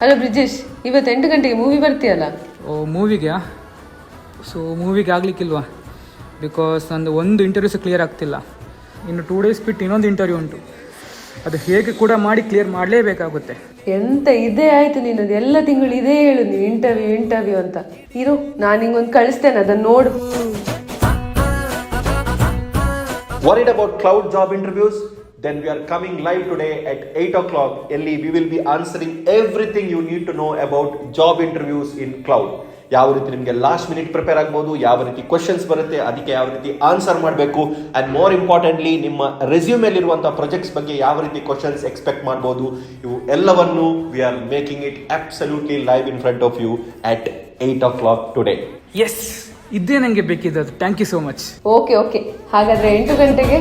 Hello Brijesh, ಇವತ್ತು 8 ಗಂಟೆಗೆ movie ಬರ್ತೀಯಲ್ಲ? O ಮೂವಿಗೆ? So ಮೂವಿಗೆ ಆಗಲಿಕ್ಕಿಲ್ವಾ? Because ನಂದು ಒಂದು ಇಂಟರ್ವ್ಯೂಸ್ ಕ್ಲಿಯರ್ ಆಗ್ತಿಲ್ಲ. ಇನ್ನು 2 ಡೇಸ್ ಬಿಟ್ಟು ಇನ್ನೊಂದು ಇಂಟರ್ವ್ಯೂ ಉಂಟು. ಅದು ಹೇಗೆ ಕೂಡ ಮಾಡಿ ಕ್ಲಿಯರ್ ಮಾಡಲೇಬೇಕಾಗುತ್ತೆ. ಎಂತ ಇದೇ ಆಯ್ತು ನಿನ್ನದು, ಎಲ್ಲ ತಿಂಗಳು ಇದೇ ಹೇಳು ನೀನು ಇಂಟರ್ವ್ಯೂ ಅಂತ. ಇರು, ನಾನು ನಿಂಗೊಂದು ಕಳಿಸ್ತೇನೆ, ಅದನ್ನು ನೋಡು. Worried about cloud job interviews? Then we are coming live today at 8 o'clock. Ellie, we will be answering everything you need to know about job interviews in cloud. ಯಾವ ರೀತಿ ನಿಮಗೆ ಲಾಸ್ಟ್ ಮಿನಿಟ್ ಪ್ರಿಪೇರ್ ಆಗ್ಬೋದು, ಯಾವ ರೀತಿ questions ಬರುತ್ತೆ, ಅದಕ್ಕೆ ಯಾವ ರೀತಿ ಆನ್ಸರ್ ಮಾಡಬೇಕು, ಆ್ಯಂಡ್ ಮೋರ್ ಇಂಪಾರ್ಟೆಂಟ್ಲಿ ನಿಮ್ಮ ರೆಸ್ಯೂಮೇಲಿರುವಂಥ ಪ್ರಾಜೆಕ್ಟ್ಸ್ ಬಗ್ಗೆ ಯಾವ ರೀತಿ ಕ್ವಶನ್ಸ್ ಎಕ್ಸ್ಪೆಕ್ಟ್ ಮಾಡ್ಬೋದು, ಇವು ಎಲ್ಲವನ್ನು we are making it absolutely live in front of you at 8 o'clock today. Yes, ಇದೇ ನನಗೆ ಬೇಕಿದ್ದದು. Thank you so much. Okay, ಹಾಗಾದರೆ 8 ಗಂಟೆಗೆ